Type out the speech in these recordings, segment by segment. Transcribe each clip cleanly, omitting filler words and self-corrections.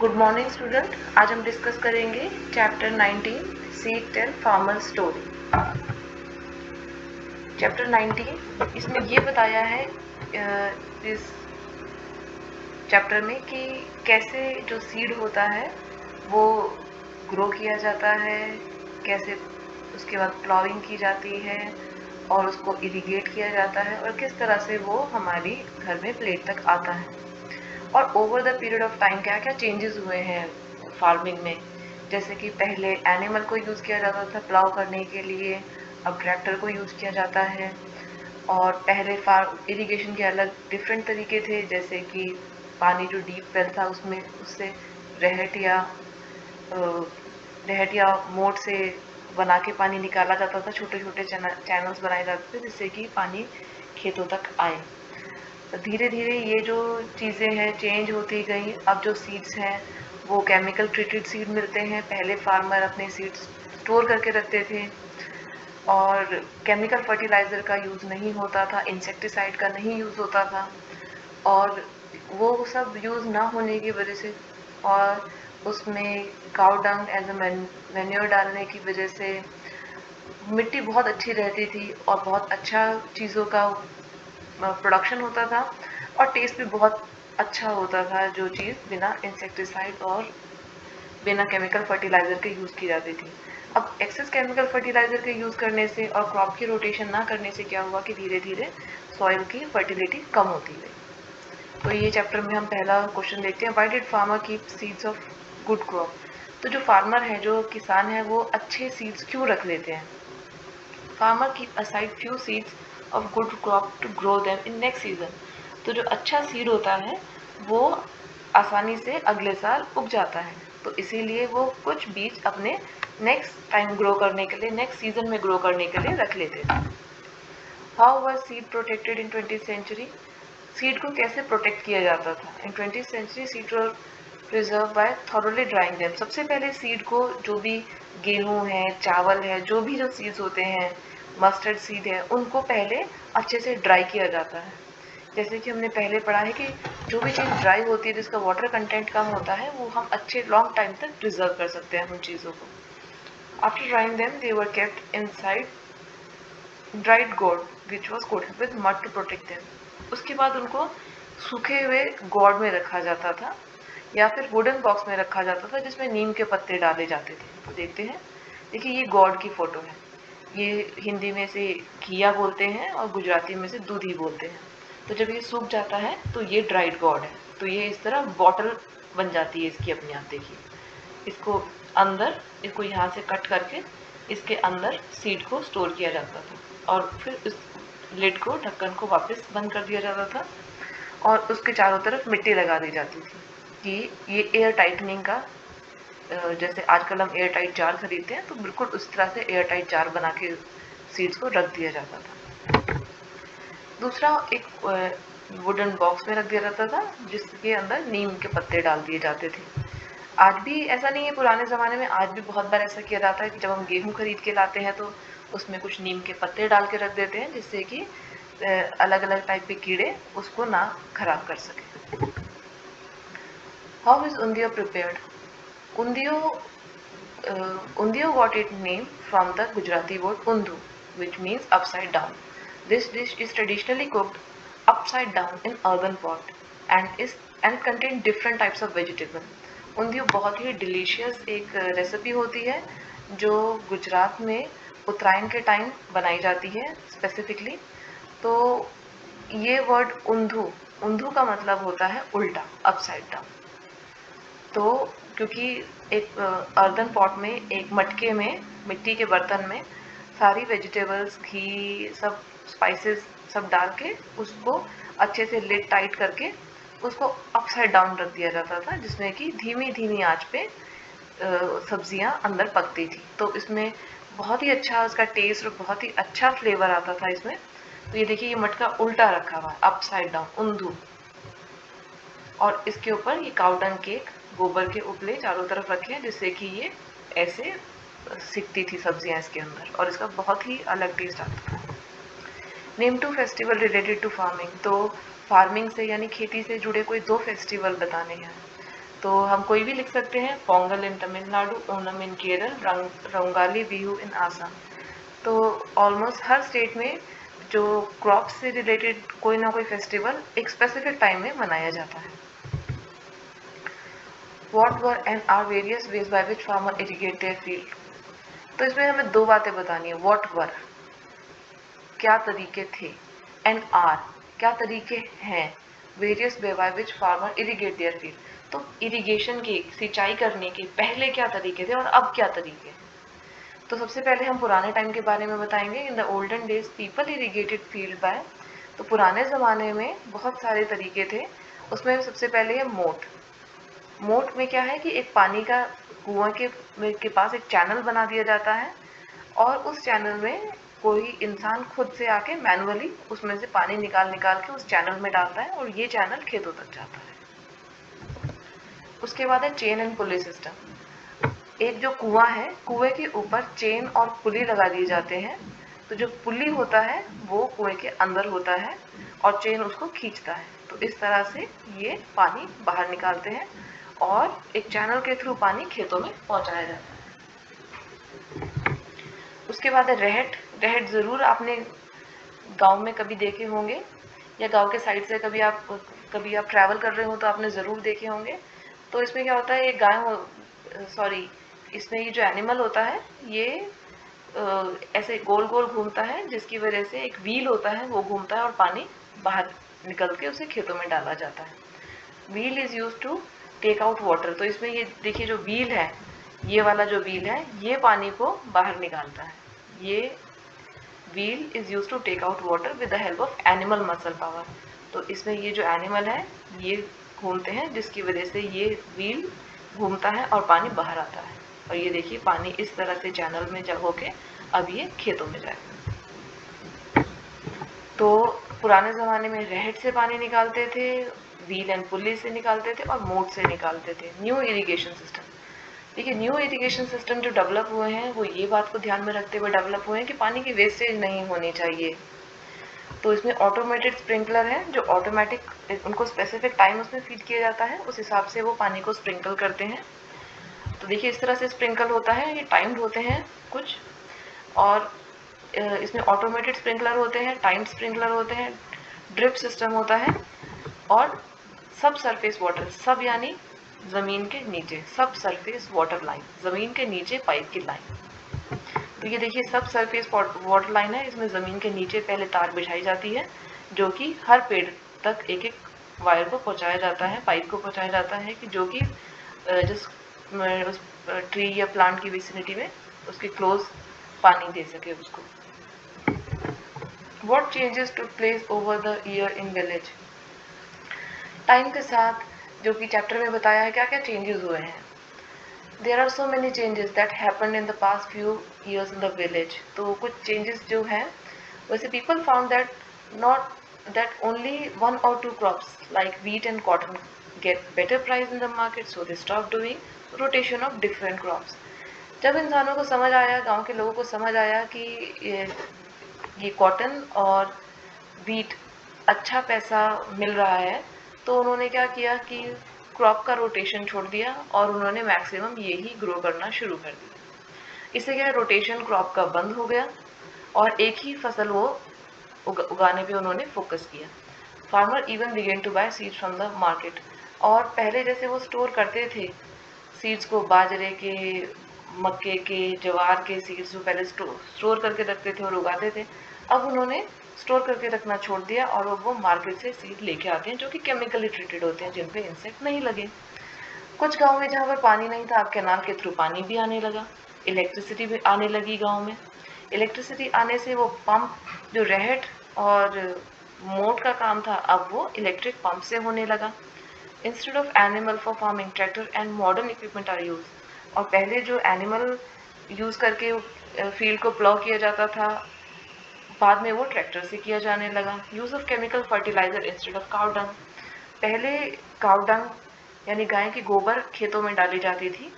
Good morning student. आज हम discuss करेंगे chapter 19 seed tale farmer story. Chapter 19 इसमें ये बताया है इस चैप्टर में कि कैसे जो सीड होता है वो ग्रो किया जाता है, कैसे उसके बाद प्लाविंग की जाती है और उसको इरिगेट किया जाता है और किस तरह से वो हमारी घर में प्लेट तक आता है और over the period of time क्या क्या चेंजेस हुए हैं फार्मिंग में। जैसे कि पहले एनिमल को यूज़ किया जाता था प्लाव करने के लिए, अब ट्रैक्टर को यूज़ किया जाता है। और पहले इरिगेशन के अलग डिफरेंट तरीके थे, जैसे कि पानी जो डीप वेल था उसमें उससे रहट या मोट से बना के पानी निकाला जाता था, छोटे छोटे चैनल्स बनाए जाते थे जिससे कि पानी खेतों तक आए। धीरे धीरे ये जो चीज़ें हैं चेंज होती गई। अब जो सीड्स हैं वो केमिकल ट्रीटेड सीड मिलते हैं। पहले फार्मर अपने सीड्स स्टोर करके रखते थे और केमिकल फर्टिलाइज़र का यूज़ नहीं होता था, इंसेक्टिसाइड का नहीं यूज़ होता था। और वो सब यूज़ ना होने की वजह से और उसमें cow dung as a manure डालने की वजह से मिट्टी बहुत अच्छी रहती थी और बहुत अच्छा चीज़ों का प्रोडक्शन होता था और टेस्ट भी बहुत अच्छा होता था, जो चीज़ बिना इंसेक्टिसाइड और बिना केमिकल फर्टिलाइज़र के यूज़ की जाती थी। अब एक्सेस केमिकल फर्टिलाइज़र के यूज़ करने से और क्रॉप की रोटेशन ना करने से क्या हुआ कि धीरे धीरे सॉइल की फर्टिलिटी कम होती गई। तो ये चैप्टर में हम पहला क्वेश्चन देखते हैं, why did farmer keep seeds of good crop. तो जो फार्मर है, जो किसान है, वो अच्छे सीड्स क्यों रख लेते हैं। Farmer keep aside few seeds of good crop to grow them in next season. तो जो अच्छा सीड होता है वो आसानी से अगले साल उग जाता है, तो इसीलिए वो कुछ बीज अपने नेक्स्ट टाइम ग्रो करने के लिए, नेक्स्ट सीजन में ग्रो करने के लिए रख लेते थे। How was seed protected in 20th century. Seed को कैसे प्रोटेक्ट किया जाता था in 20th century. Seed were preserve by thoroughly drying them. सबसे पहले सीड को, जो भी गेहूं है, चावल है, जो भी जो सीड्स होते हैं, मस्टर्ड सीड है, उनको पहले अच्छे से ड्राई किया जाता है। जैसे कि हमने पहले पढ़ा है कि जो भी चीज़ ड्राई होती है, जिसका वाटर कंटेंट कम होता है, वो हम अच्छे लॉन्ग टाइम तक प्रिजर्व कर सकते हैं उन चीज़ों को। After drying them they were kept inside dried gourd which was coated with mud to protect them. उसके बाद उनको सूखे हुए गोर्ड में रखा जाता था या फिर वुडन बॉक्स में रखा जाता था जिसमें नीम के पत्ते डाले जाते थे। तो देखते हैं, देखिए ये गोर्ड की फोटो है। ये हिंदी में से घिया बोलते हैं और गुजराती में से दूधी बोलते हैं। तो जब ये सूख जाता है तो ये ड्राइड गोर्ड है। तो ये इस तरह बॉटल बन जाती है इसकी अपनी। आप देखिए, इसको अंदर, इसको यहाँ से कट करके इसके अंदर सीड को स्टोर किया जाता था और फिर इस लिड को, ढक्कन को वापस बंद कर दिया जाता था और उसके चारों तरफ मिट्टी लगा दी जाती थी कि ये एयर टाइटनिंग का, जैसे आजकल हम एयर टाइट जार खरीदते हैं, तो बिल्कुल उस तरह से एयर टाइट जार बना के सीड्स को रख दिया जाता था। दूसरा, एक वुडन बॉक्स में रख दिया जाता था जिसके अंदर नीम के पत्ते डाल दिए जाते थे। आज भी ऐसा नहीं है, पुराने ज़माने में आज भी बहुत बार ऐसा किया जाता है कि जब हम गेहूँ खरीद के लाते हैं तो उसमें कुछ नीम के पत्ते डाल के रख देते हैं जिससे कि अलग अलग टाइप के कीड़े उसको ना खराब कर सके। How is undhiyu prepared. Undhiyu got its name from the Gujarati word undu, which means upside down. This dish is traditionally cooked upside down in earthen pot and contain different types of vegetable. Undhiyu बहुत ही delicious एक recipe होती है जो गुजरात में उत्तरायण के time बनाई जाती है स्पेसिफिकली। तो ये वर्ड ऊंधू, ऊंधू का मतलब होता है उल्टा, अपसाइड डाउन। तो क्योंकि एक अर्दन पॉट में, एक मटके में, मिट्टी के बर्तन में सारी वेजिटेबल्स, घी, सब स्पाइसेस सब डाल के उसको अच्छे से लिड टाइट करके उसको अपसाइड डाउन रख दिया जाता था, जिसमें कि धीमी धीमी आंच पे सब्जियां अंदर पकती थी। तो इसमें बहुत ही अच्छा उसका टेस्ट और बहुत ही अच्छा फ्लेवर आता था इसमें। तो ये देखिए, ये मटका उल्टा रखा हुआ है, अपसाइड डाउन, ऊंधू। और इसके ऊपर ये काउडंग केक, गोबर के उपले चारों तरफ रखे हैं जिससे कि ये ऐसे सिकती थी सब्जियां इसके अंदर और इसका बहुत ही अलग टेस्ट आता था। Name to festival related to farming. तो फार्मिंग से यानी खेती से जुड़े कोई दो फेस्टिवल बताने हैं। तो हम कोई भी लिख सकते हैं, पोंगल इन तमिलनाडु, ओनम इन केरल, रंगाली बिहू इन आसाम। तो ऑलमोस्ट हर स्टेट में जो क्रॉप से रिलेटेड कोई ना कोई फेस्टिवल एक स्पेसिफिक टाइम में मनाया जाता है। What were and are various ways by which farmer irrigate their field? तो इसमें हमें दो बातें बतानी है। What were, क्या तरीके थे, and are, क्या तरीके हैं, various way by which farmer irrigate their field। तो इरिगेशन के, सिंचाई करने के पहले क्या तरीके थे और अब क्या तरीके हैं। तो सबसे पहले हम पुराने टाइम के बारे में बताएंगे। In the olden days people irrigated field by, तो पुराने ज़माने में बहुत सारे तरीके थे। उसमें सबसे पहले है मोट। मोट में क्या है कि एक पानी का कुआं के पास एक चैनल बना दिया जाता है और उस चैनल में कोई इंसान खुद से आके मैनुअली उसमें से पानी निकाल के उस चैनल में डालता है और ये चैनल खेतों तक जाता है। उसके बाद है चेन एंड पुली सिस्टम। एक जो कुआं है, कुएं के ऊपर चेन और पुली लगा दिए जाते हैं। तो जो पुली होता है वो कुएं के अंदर होता है और चेन उसको खींचता है। तो इस तरह से ये पानी बाहर निकालते हैं और एक चैनल के थ्रू पानी खेतों में पहुंचाया जाता है। उसके बाद है रहट। रहट ज़रूर आपने गांव में कभी देखे होंगे या गांव के साइड से कभी आप ट्रैवल कर रहे हो तो आपने ज़रूर देखे होंगे। तो इसमें क्या होता है, ये इसमें ये जो एनिमल होता है ये ऐसे गोल गोल घूमता है, जिसकी वजह से एक व्हील होता है वो घूमता है और पानी बाहर निकल के उसे खेतों में डाला जाता है। Wheel is use to take out water. तो इसमें ये देखिए जो व्हील है, ये वाला जो व्हील है ये पानी को बाहर निकालता है। ये wheel is use to take out water with the help of animal muscle power. तो इसमें ये जो एनिमल है ये घूमते हैं, जिसकी वजह से ये व्हील घूमता है और पानी बाहर आता है। और ये देखिए पानी इस तरह से चैनल में होके अब ये खेतों में जाएगा। तो पुराने ज़माने में रहट से पानी निकालते थे, व्हील एंड पुली से निकालते थे और मोट से निकालते थे। न्यू इरिगेशन सिस्टम, देखिए न्यू इरिगेशन सिस्टम जो डेवलप हुए हैं वो ये बात को ध्यान में रखते हुए डेवलप हुए हैं कि पानी की वेस्टेज नहीं होनी चाहिए। तो इसमें ऑटोमेटेड स्प्रिंकलर है जो ऑटोमेटिक उनको स्पेसिफिक टाइम उसमें फीड किया जाता है, उस हिसाब से वो पानी को स्प्रिंकल करते हैं। तो देखिए इस तरह से स्प्रिंकल होता है, ये टाइम्ड होते हैं कुछ, और इसमें ऑटोमेटेड स्प्रिंकलर होते हैं, टाइम्ड स्प्रिंकलर होते हैं, ड्रिप सिस्टम होता है और सब सरफेस वाटर, सब यानी ज़मीन के नीचे, सब सरफेस वाटर लाइन, ज़मीन के नीचे पाइप की लाइन। तो ये देखिए सब सरफेस वाटर लाइन है, इसमें ज़मीन के नीचे पहले तार बिछाई जाती है जो कि हर पेड़ तक एक एक वायर को पहुंचाया जाता है, पाइप को पहुंचाया जाता है कि जो कि जिस उस ट्री या प्लांट की विसिनिटी में उसके क्लोज पानी दे सके उसको। What changes took place over the year in village? Time के साथ जो कि चैप्टर में बताया है क्या क्या चेंजेस हुए हैं। There are so many changes that happened in the past few years in the village। तो कुछ चेंजेस जो हैं वैसे people found that not that only one or two crops like wheat and cotton get better price in the market, so they stopped doing rotation of different crops। जब इंसानों को समझ आया, गांव के लोगों को समझ आया कि ये कॉटन और वीट अच्छा पैसा मिल रहा है, तो उन्होंने क्या किया कि क्रॉप का रोटेशन छोड़ दिया और उन्होंने मैक्सिमम यही ग्रो करना शुरू कर दिया। इससे क्या रोटेशन क्रॉप का बंद हो गया और एक ही फसल वो उगाने पे उन्होंने फोकस किया। Farmer even begin to buy seeds from the market. और पहले जैसे वो स्टोर करते थे सीड्स को, बाजरे के, मक्के के, ज्वार के सीड्स जो पहले स्टोर करके रखते थे और उगाते थे, अब उन्होंने स्टोर करके रखना छोड़ दिया और वो मार्केट से सीड लेके आते हैं जो कि केमिकली ट्रीटेड होते हैं, जिन पे इंसेक्ट नहीं लगे। कुछ गांव में जहाँ पर पानी नहीं था, अब कैनाल के थ्रू पानी भी आने लगा, इलेक्ट्रिसिटी भी आने लगी गांव में। इलेक्ट्रिसिटी आने से वो पंप जो रहट और मोट का काम था, अब वो इलेक्ट्रिक पंप से होने लगा। Instead of animal for farming, tractor and modern equipment are use. और पहले जो एनिमल यूज़ करके फील्ड को प्लॉ किया जाता था, बाद में वो ट्रैक्टर से किया जाने लगा। Use of chemical fertiliser instead of cow dung. पहले काउ डंग यानी गाय की गोबर खेतों में डाली जाती थी,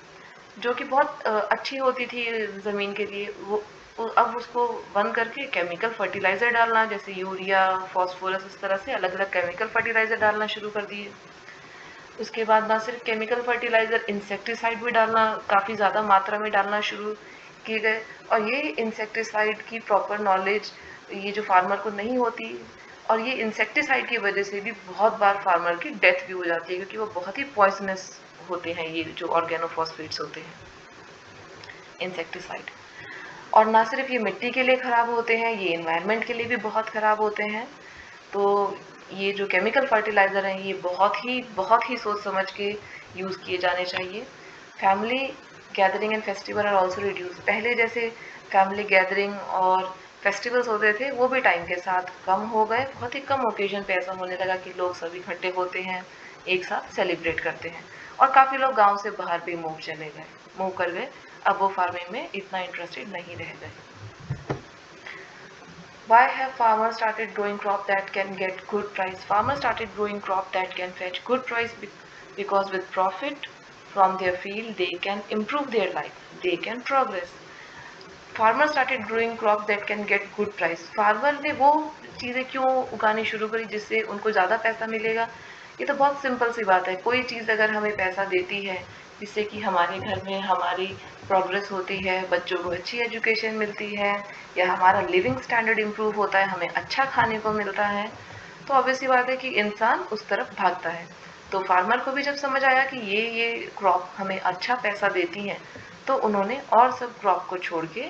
जो कि बहुत अच्छी होती थी ज़मीन के लिए। वो अब उसको बंद करके केमिकल फर्टिलाइज़र डालना, जैसे यूरिया, फॉस्फोरस, इस तरह से अलग अलग केमिकल फर्टिलाइज़र डालना शुरू कर दिए। उसके बाद ना सिर्फ केमिकल फर्टिलाइज़र, इंसेक्टिसाइड भी डालना, काफ़ी ज़्यादा मात्रा में डालना शुरू किए गए। और ये इंसेक्टिसाइड की प्रॉपर नॉलेज ये जो फार्मर को नहीं होती, और ये इंसेक्टिसाइड की वजह से भी बहुत बार फार्मर की डेथ भी हो जाती है, क्योंकि वो बहुत ही पॉइजनस होते हैं ये जो ऑर्गेनोफॉस्फेट्स होते हैं, इंसेक्टिसाइड। और ना सिर्फ ये मिट्टी के लिए ख़राब होते हैं, ये एनवायरनमेंट के लिए भी बहुत ख़राब होते हैं। तो ये जो केमिकल फर्टिलाइज़र हैं, ये बहुत ही सोच समझ के यूज़ किए जाने चाहिए। Family gathering and festival are also reduce. पहले जैसे फैमिली गैदरिंग और फेस्टिवल्स होते थे, वो भी टाइम के साथ कम हो गए। बहुत ही कम ओकेजन पे ऐसा होने लगा कि लोग सब इकट्ठे होते हैं, एक साथ सेलिब्रेट करते हैं। और काफ़ी लोग गांव से बाहर भी मूव कर गए। अब वो फार्मिंग में इतना इंटरेस्टेड नहीं रह गए। Why have farmers started growing crop that can get good price? Farmers started growing crop that can fetch good price because with profit from their field they can improve their life, they can progress. Farmers started growing crop that can get good price. Farmer ने वो चीज़ें क्यों उगानी शुरू करी जिससे उनको ज़्यादा पैसा मिलेगा? ये तो बहुत सिंपल सी बात है। कोई चीज़ अगर हमें पैसा देती है जिससे कि हमारे घर में हमारी प्रोग्रेस होती है, बच्चों को अच्छी एजुकेशन मिलती है, या हमारा लिविंग स्टैंडर्ड इम्प्रूव होता है, हमें अच्छा खाने को मिलता है, तो ऑब्वियस सी बात है कि इंसान उस तरफ भागता है। तो फार्मर को भी जब समझ आया कि ये क्रॉप हमें अच्छा पैसा देती है, तो उन्होंने और सब क्रॉप को छोड़ के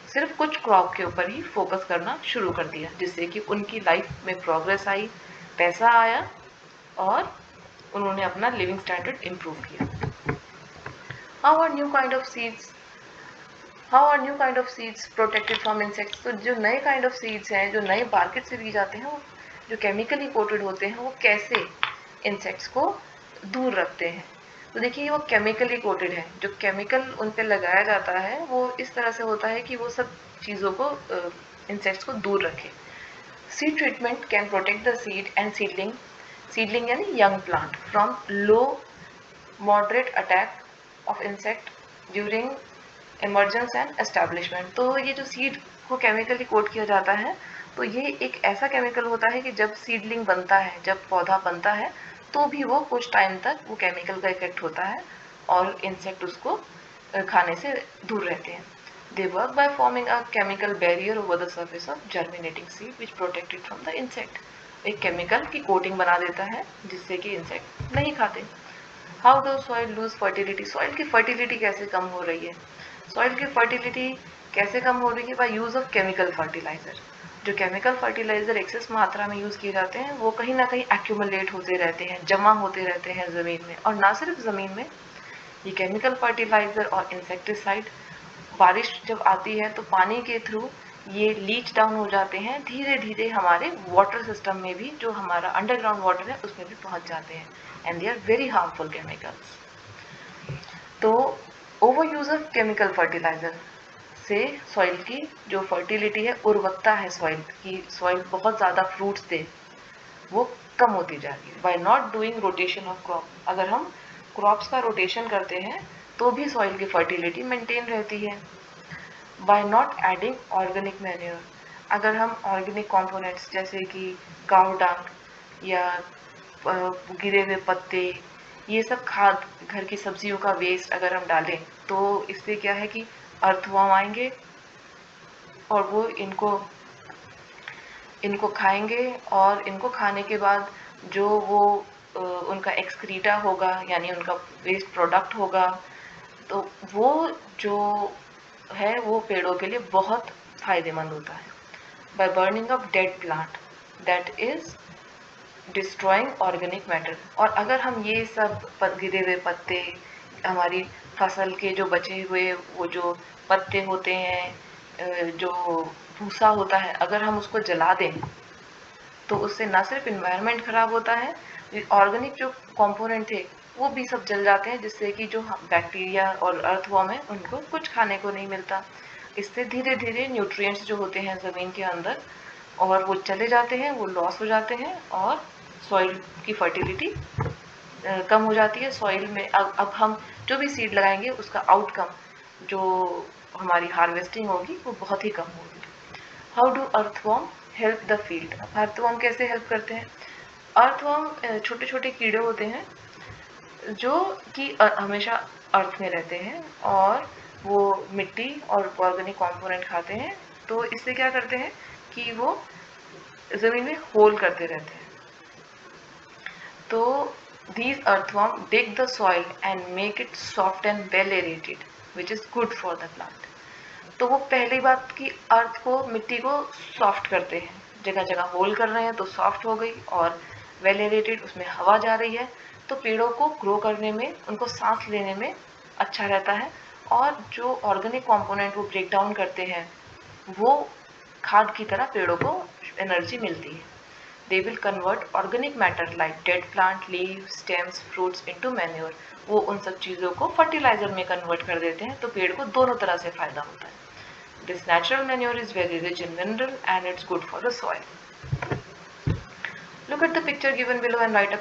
सिर्फ कुछ क्रॉप के ऊपर ही फोकस करना शुरू कर दिया, जिससे कि उनकी लाइफ में प्रोग्रेस आई, पैसा आया, और उन्होंने अपना लिविंग स्टैंडर्ड इम्प्रूव किया। How are new kind of seeds how are new kind of seeds protected from insects? तो जो नए काइंड ऑफ सीड्स हैं, जो नए मार्केट से बीज आते हैं, वो जो केमिकली कोटेड होते हैं, वो कैसे इंसेक्ट्स को दूर रखते हैं? तो देखिए, वो केमिकली कोटेड है। जो केमिकल उन पे लगाया जाता है वो इस तरह से होता है कि वो सब चीज़ों को इंसेक्ट्स को दूर रखे। Seed treatment can protect the seed and seedling यानी young plant from low moderate attack of insect during emergence and establishment. तो ये जो सीड को केमिकली कोट किया जाता है, तो ये एक ऐसा केमिकल होता है कि जब सीडलिंग बनता है, जब पौधा बनता है, तो भी वो कुछ टाइम तक वो केमिकल का इफेक्ट होता है और इंसेक्ट उसको खाने से दूर रहते हैं। They work by forming a chemical barrier over the surface of germinating seed which protect it from the insect. एक केमिकल की कोटिंग बना देता है जिससे कि इंसेक्ट नहीं खाते। How do soil lose fertility? Soil की फर्टिलिटी कैसे कम हो रही है? सॉइल की फर्टिलिटी कैसे कम हो रही है? By use of chemical fertiliser. जो केमिकल फर्टिलाइजर एक्सेस मात्रा में यूज किए जाते हैं, वो कहीं ना कहीं एक्यूमुलेट होते रहते हैं, जमा होते रहते हैं ज़मीन में। और ना सिर्फ ज़मीन में, ये केमिकल फर्टिलाइजर और इंसेक्टिसाइड बारिश जब आती है तो पानी के थ्रू ये लीच डाउन हो जाते हैं, धीरे धीरे हमारे वाटर सिस्टम में भी, जो हमारा अंडरग्राउंड वाटर है, उसमें भी पहुंच जाते हैं, and they are very harmful chemicals. तो over use of chemical fertiliser से सॉइल की जो फर्टिलिटी है, उर्वरकता है सॉइल की, सॉइल बहुत ज़्यादा फ्रूट्स दे, वो कम होती जा रही है। By not doing rotation of crop, अगर हम क्रॉप्स का रोटेशन करते हैं तो भी सॉइल की फर्टिलिटी मेंटेन रहती है। By not adding organic manure, अगर हम ऑर्गेनिक कंपोनेंट्स जैसे कि काउ डंग या गिरे हुए पत्ते, ये सब खाद, घर की सब्जियों का वेस्ट अगर हम डालें, तो इससे क्या है कि अर्थवर्म आएंगे और वो इनको खाएंगे, और इनको खाने के बाद जो वो उनका एक्सक्रीटा होगा, यानी उनका वेस्ट प्रोडक्ट होगा, तो वो जो है वो पेड़ों के लिए बहुत फायदेमंद होता है। By burning of dead plant that is destroying organic matter. और अगर हम ये सब गिरे हुए पत्ते, हमारी फसल के जो बचे हुए वो जो पत्ते होते हैं, जो भूसा होता है, अगर हम उसको जला दें, तो उससे ना सिर्फ इन्वायरमेंट ख़राब होता है, ऑर्गेनिक जो कंपोनेंट थे वो भी सब जल जाते हैं, जिससे कि जो बैक्टीरिया और अर्थवर्म है उनको कुछ खाने को नहीं मिलता। इससे धीरे धीरे न्यूट्रिएंट्स जो होते हैं ज़मीन के अंदर, और वो चले जाते हैं, वो लॉस हो जाते हैं, और सॉइल की फर्टिलिटी कम हो जाती है। सॉइल में अब हम जो भी सीड लगाएंगे उसका आउटकम, जो हमारी हार्वेस्टिंग होगी, वो बहुत ही कम होगी। How do earthworm help the field? Earthworm कैसे हेल्प करते हैं? अर्थवर्म छोटे छोटे कीड़े होते हैं जो कि हमेशा अर्थ में रहते हैं और वो मिट्टी और ऑर्गेनिक कंपोनेंट खाते हैं, तो इससे क्या करते हैं कि वो ज़मीन में होल करते रहते हैं। तो these earthworm dig the soil and make it soft and well aerated, which is good for the plant. तो वो पहली बात की अर्थ को, मिट्टी को सॉफ्ट करते हैं, जगह जगह होल कर रहे हैं तो सॉफ्ट हो गई और वेल एरेटेड, उसमें हवा जा रही है, तो पेड़ों को ग्रो करने में, उनको सांस लेने में अच्छा रहता है। और जो ऑर्गेनिक कंपोनेंट वो ब्रेक डाउन करते हैं, वो खाद की तरह पेड़ों को एनर्जी मिलती है। They will convert organic matter like dead plant, leaves, stems, fruits into manure. वो उन सब चीज़ों को फर्टिलाइजर में कन्वर्ट कर देते हैं, तो पेड़ को दोनों तरह से फायदा होता है। This natural manure is very rich in mineral and it's good for the soil. Look at the picture given below and write a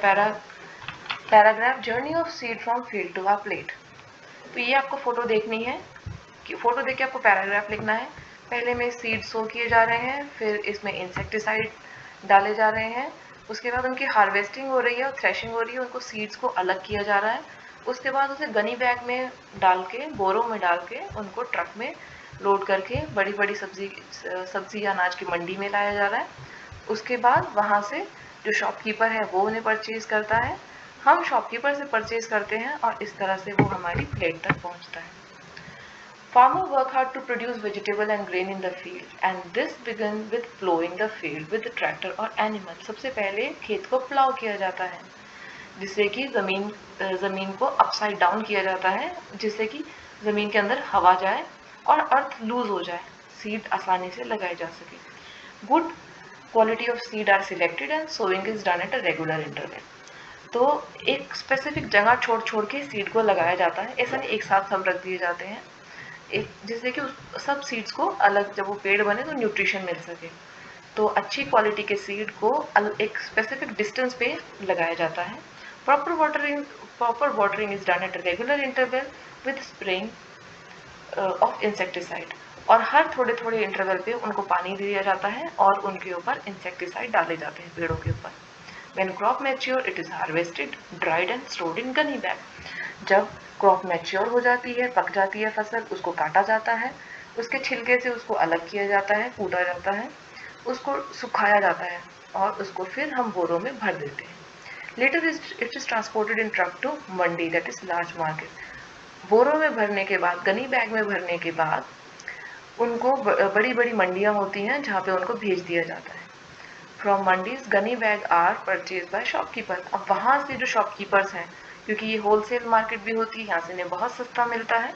paragraph journey of seed from field to our plate. तो ये आपको photo देखनी है, कि photo देख के आपको paragraph लिखना है। पहले में सीड सो किए जा रहे हैं, फिर इसमें इंसेक्टिसाइड डाले जा रहे हैं, उसके बाद उनकी हार्वेस्टिंग हो रही है और थ्रेशिंग हो रही है, उनको सीड्स को अलग किया जा रहा है। उसके बाद उसे गनी बैग में डाल के, बोरों में डाल के, उनको ट्रक में लोड करके बड़ी बड़ी सब्जी या अनाज की मंडी में लाया जा रहा है। उसके बाद वहाँ से जो शॉपकीपर है वो उन्हें परचेज करता है, हम शॉपकीपर से परचेज करते हैं और इस तरह से वो हमारी प्लेट तक पहुँचता है। Farmer work hard to produce vegetable and grain in the field, and this begin with plowing the field with the tractor or animal. सबसे पहले खेत को प्लाव किया जाता है, जिससे कि ज़मीन को अपसाइड डाउन किया जाता है, जिससे कि ज़मीन के अंदर हवा जाए और अर्थ लूज हो जाए, सीड आसानी से लगाई जा सके। Good quality of seed are selected and sowing is done at a regular interval. तो एक स्पेसिफिक जगह छोड़ छोड़ के सीड को लगाया जाता है, ऐसा नहीं एक साथ सब रख दिए जाते हैं, एक जिससे कि सब सीड्स को अलग, जब वो पेड़ बने तो न्यूट्रिशन मिल सके। तो अच्छी क्वालिटी के सीड को एक स्पेसिफिक डिस्टेंस पे लगाया जाता है। Proper watering is done at regular interval with spraying of insecticide, और हर थोड़े थोड़े इंटरवल पे उनको पानी दिया जाता है और उनके ऊपर इंसेक्टिसाइड डाले जाते हैं पेड़ों के ऊपर। When crop mature, it is harvested, dried and stored in gunny bag. जब क्रॉप मैच्योर हो जाती है, पक जाती है फसल, उसको काटा जाता है, उसके छिलके से उसको अलग किया जाता है, कूटा जाता है, उसको सुखाया जाता है और उसको फिर हम बोरों में भर देते हैं। Later it is transported in truck to mandi, that is large market. बोरों में भरने के बाद, गनी बैग में भरने के बाद उनको बड़ी बड़ी मंडियाँ होती हैं जहाँ पे उनको भेज दिया जाता है। From mandis gunny bag are purchase by shopkeeper. अब वहाँ से जो शॉपकीपर्स हैं, क्योंकि ये होलसेल मार्केट भी होती है, यहाँ से इन्हें बहुत सस्ता मिलता है,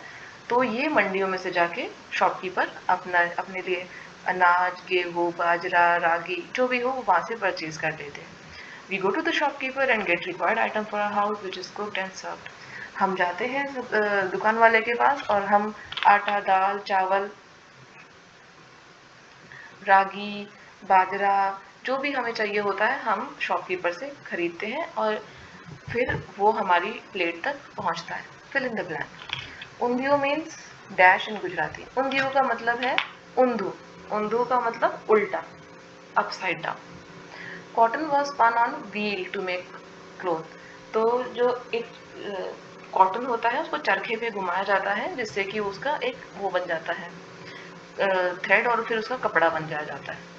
तो ये मंडियों में से जाके शॉपकीपर अपने लिए अनाज, गेहूँ, बाजरा, रागी जो भी हो वहाँ से परचेज कर लेते हैं। We go to the shopkeeper and get required item for a house which is cooked and served. हम जाते हैं दुकान वाले के पास और हम आटा, दाल, चावल, रागी, बाजरा, जो भी हमें चाहिए होता है हम शॉपकीपर से खरीदते हैं और फिर वो हमारी प्लेट तक पहुंचता है। Fill in the blank. Undhiyu means dash in Gujarati. Undhiyu का मतलब है ऊंधू, ऊंधू का मतलब उल्टा, upside down. Cotton was spun on wheel to make cloth. तो जो एक कॉटन होता है उसको चरखे पे घुमाया जाता है, जिससे कि उसका एक वो बन जाता है थ्रेड, और फिर उसका कपड़ा बन जाता है।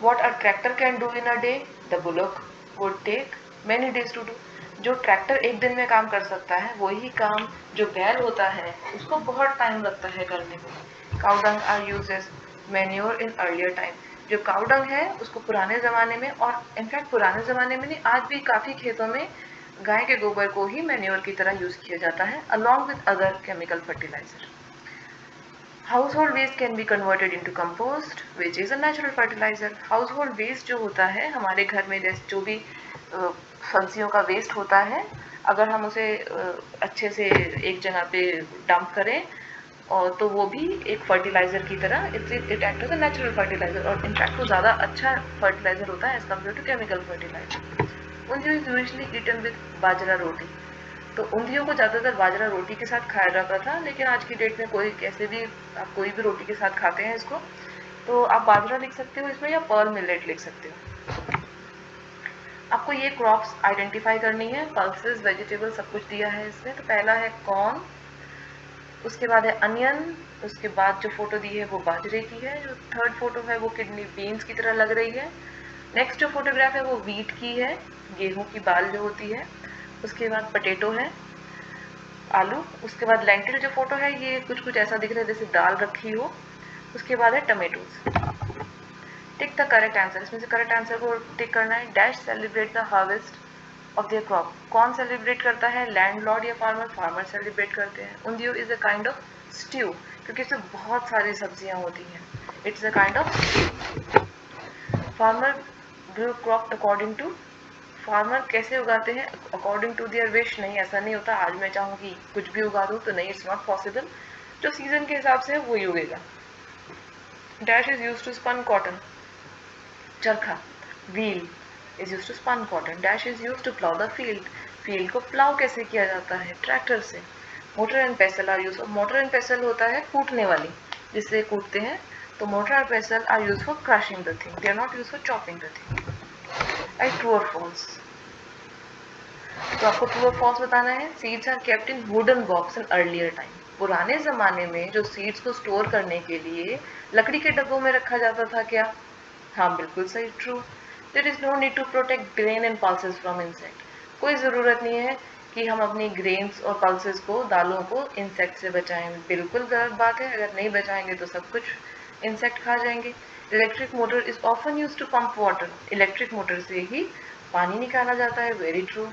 What a tractor can do in a day, the bullock would take many days to do. जो ट्रैक्टर एक दिन में काम कर सकता है, वही काम जो बैल होता है उसको बहुत टाइम लगता है करने में। Cow dung are used as manure in earlier time. जो काउ डंग है उसको पुराने ज़माने में, और इनफैक्ट पुराने ज़माने में नहीं, आज भी काफ़ी खेतों में गाय के गोबर को ही मैन्योर की तरह यूज़ किया जाता है, along with other chemical fertiliser. Household waste can be converted into compost, which is a natural fertilizer. Household waste जो होता है हमारे घर में, जैसे जो भी सब्जियों का वेस्ट होता है, अगर हम उसे अच्छे से एक जगह पे डंप करें और तो वो भी एक फर्टिलाइजर की तरह it act as a natural fertiliser, और इनफैक्ट वो ज़्यादा अच्छा फर्टिलाइजर होता है as compare to chemical fertiliser. Undhiyu is usually eaten with bajra roti. तो ऊंधियों को ज़्यादातर बाजरा रोटी के साथ खाया जाता था, लेकिन आज की डेट में कोई कैसे भी, आप कोई भी रोटी के साथ खाते हैं इसको, तो आप बाजरा लिख सकते हो इसमें या पर्ल मिलेट लिख सकते हो। आपको ये क्रॉप्स आइडेंटिफाई करनी है, पल्सेस, वेजिटेबल सब कुछ दिया है इसमें। तो पहला है कॉर्न, उसके बाद है अनियन, उसके बाद जो फोटो दी है वो बाजरे की है, जो थर्ड फोटो है वो किडनी बीन्स की तरह लग रही है। नेक्स्ट जो फोटोग्राफ है वो वीट की है, गेहूं की बाल जो होती है। उसके बाद पटेटो है, आलू। उसके बाद लेंटिल जो फोटो है ये कुछ कुछ ऐसा दिख रहा है जैसे दाल रखी हो। उसके बाद है tomatoes. Tick the correct answer, इसमें से करेक्ट आंसर को टिक करना है। Dash celebrate the harvest of their crop, कौन सेलिब्रेट करता है, लैंडलॉर्ड या फार्मर? फार्मर सेलिब्रेट करते हैं। Undhiyu is a kind of stew, क्योंकि इसमें बहुत सारी सब्जियां होती हैं। It's a kind of stew. Farmer grow crop according to, farmer कैसे उगाते हैं? अकॉर्डिंग टू देयर विश, नहीं ऐसा नहीं होता आज मैं चाहूँ कि कुछ भी उगा दूँ तो नहीं, इट्स नॉट पॉसिबल। जो सीजन के हिसाब से है वही उगेगा। Dash is use to spun cotton, चरखा, wheel is use to spun cotton. Dash is use to plough the field, field को प्लाउ कैसे किया जाता है? ट्रैक्टर से। Mortar and pestle are use, mortar and pestle होता है कूटने वाली, जिससे कूटते हैं। तो mortar and pestle are use for crushing the thing, they are not use for chopping the thing. Right, true और फॉल्स? तो आपको ट्रू और फॉल्स बताना है। Seeds are kept in wooden box in earlier time, पुराने जमाने में जो सीड्स को स्टोर करने के लिए लकड़ी के डब्बों में रखा जाता था क्या? हाँ बिल्कुल सही, true. There is no need to protect grain and pulses from insect, कोई ज़रूरत नहीं है कि हम अपनी ग्रेन्स और पल्सेस को, दालों को इंसेक्ट से बचाएं। बिल्कुल गलत बात है, अगर नहीं बचाएंगे तो सब कुछ इंसेक्ट खा जाएंगे। Electric motor is often use to pump water, electric motor से ही पानी निकाला जाता है। Very true.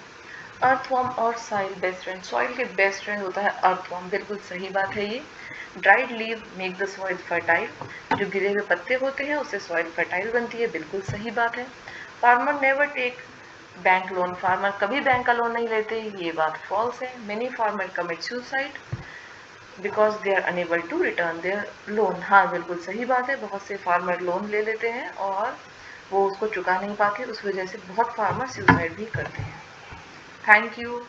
अर्थवर्म और सॉइल बेस्ट फ्रेंड, सॉइल के बेस्ट फ्रेंड होता है अर्थवर्म, बिल्कुल सही बात है ये। Dried leave make the soil fertile, जो गिरे हुए पत्ते होते हैं उससे सॉइल फर्टाइल बनती है, बिल्कुल सही बात है। Farmer never take bank loan, farmer कभी बैंक का लोन नहीं लेते, ये बात फॉल्स है। Many farmer commit suicide because they are unable to return their loan, हाँ बिल्कुल सही बात है। बहुत से फार्मर लोन ले लेते हैं और वो उसको चुका नहीं पाते, उस वजह से बहुत फार्मर सुसाइड भी करते हैं। Thank you.